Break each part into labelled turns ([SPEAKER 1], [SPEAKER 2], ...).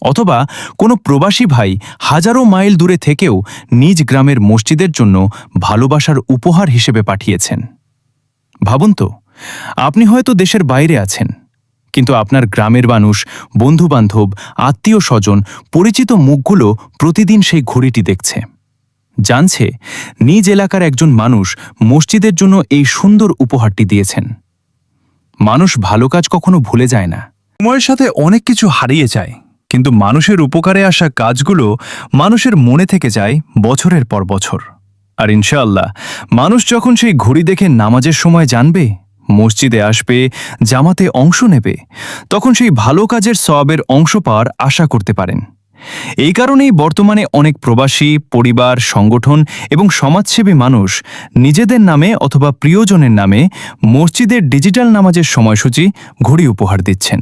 [SPEAKER 1] অথবা কোনো প্রবাসী ভাই হাজারো মাইল দূরে থেকেও নিজ গ্রামের মসজিদের জন্য ভালোবাসার উপহার হিসেবে পাঠিয়েছেন। ভাবুন তো, আপনি হয়তো দেশের বাইরে আছেন, কিন্তু আপনার গ্রামের মানুষ, বন্ধুবান্ধব, আত্মীয় স্বজন, পরিচিত মুখগুলো প্রতিদিন সেই ঘড়িটি দেখছে, জানছে নিজ এলাকার একজন মানুষ মসজিদের জন্য এই সুন্দর উপহারটি দিয়েছেন। মানুষ ভালো কাজ কখনো ভুলে যায় না।
[SPEAKER 2] সময়ের সাথে অনেক কিছু হারিয়ে যায়, কিন্তু মানুষের উপকারে আসা কাজগুলো মানুষের মনে থেকে যায় বছরের পর বছর। আর ইনশাআল্লাহ মানুষ যখন সেই ঘড়ি দেখে নামাজের সময় জানবে, মসজিদে আসবে, জামাতে অংশ নেবে, তখন সেই ভালো কাজের সওয়াবের অংশ পাওয়ার আশা করতে পারেন। এই কারণেই বর্তমানে অনেক প্রবাসী, পরিবার, সংগঠন এবং সমাজসেবী মানুষ নিজেদের নামে অথবা প্রিয়জনের নামে মসজিদের ডিজিটাল নামাজের সময়সূচি ঘড়ি উপহার দিচ্ছেন।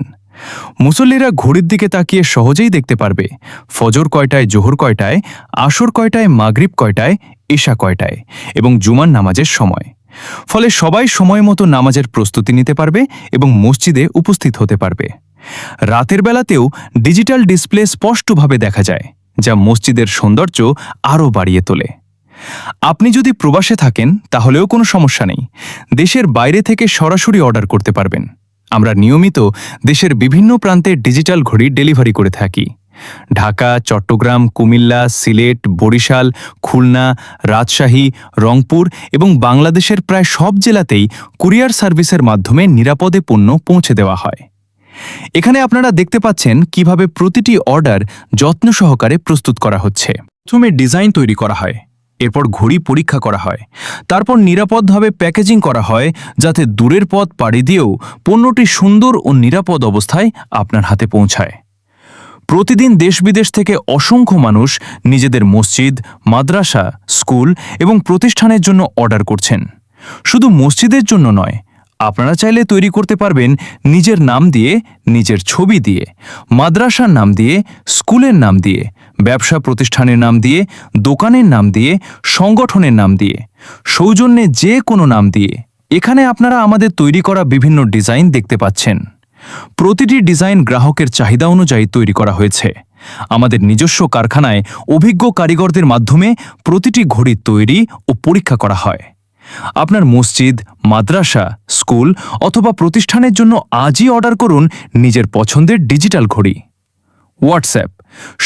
[SPEAKER 2] মুসল্লিরা ঘড়ির দিকে তাকিয়ে সহজেই দেখতে পারবে ফজর কয়টায়, জোহর কয়টায়, আসর কয়টায়, মাগরিব কয়টায়, ইশা কয়টায় এবং জুমার নামাজের সময়। ফলে সবাই সময় মতো নামাজের প্রস্তুতি নিতে পারবে এবং মসজিদে উপস্থিত হতে পারবে। রাতের বেলাতেও ডিজিটাল ডিসপ্লে স্পষ্টভাবে দেখা যায়, যা মসজিদের সৌন্দর্য আরও বাড়িয়ে তোলে। আপনি যদি প্রবাসে থাকেন তাহলেও কোনো সমস্যা নেই, দেশের বাইরে থেকে সরাসরি অর্ডার করতে পারবেন। আমরা নিয়মিত দেশের বিভিন্ন প্রান্তে ডিজিটাল ঘড়ি ডেলিভারি করে থাকি। ঢাকা, চট্টগ্রাম, কুমিল্লা, সিলেট, বরিশাল, খুলনা, রাজশাহী, রংপুর এবং বাংলাদেশের প্রায় সব জেলাতেই কুরিয়ার সার্ভিসের মাধ্যমে নিরাপদে পণ্য পৌঁছে দেওয়া হয়। এখানে আপনারা দেখতে পাচ্ছেন কিভাবে প্রতিটি অর্ডার যত্ন সহকারে প্রস্তুত করা হচ্ছে। প্রথমে ডিজাইন তৈরি করা হয়, এরপর ঘড়ি পরীক্ষা করা হয়, তারপর নিরাপদভাবে প্যাকেজিং করা হয়, যাতে দূরের পথ পাড়ি দিয়েও পণ্যটি সুন্দর ও নিরাপদ অবস্থায় আপনার হাতে পৌঁছায়। প্রতিদিন দেশ বিদেশ থেকে অসংখ্য মানুষ নিজেদের মসজিদ, মাদ্রাসা, স্কুল এবং প্রতিষ্ঠানের জন্য অর্ডার করছেন। শুধু মসজিদের জন্য নয়, আপনারা চাইলে তৈরি করতে পারবেন নিজের নাম দিয়ে, নিজের ছবি দিয়ে, মাদ্রাসার নাম দিয়ে, স্কুলের নাম দিয়ে, ব্যবসা প্রতিষ্ঠানের নাম দিয়ে, দোকানের নাম দিয়ে, সংগঠনের নাম দিয়ে, সৌজন্যে যে কোনো নাম দিয়ে। এখানে আপনারা আমাদের তৈরি করা বিভিন্ন ডিজাইন দেখতে পাচ্ছেন। প্রতিটি ডিজাইন গ্রাহকের চাহিদা অনুযায়ী তৈরি করা হয়েছে। আমাদের নিজস্ব কারখানায় অভিজ্ঞ কারিগরদের মাধ্যমে প্রতিটি ঘড়ি তৈরি ও পরীক্ষা করা হয়। আপনার মসজিদ, মাদ্রাসা, স্কুল অথবা প্রতিষ্ঠানের জন্য আজই অর্ডার করুন নিজের পছন্দের ডিজিটাল ঘড়ি। হোয়াটসঅ্যাপ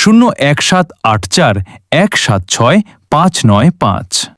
[SPEAKER 2] 01784 176 595।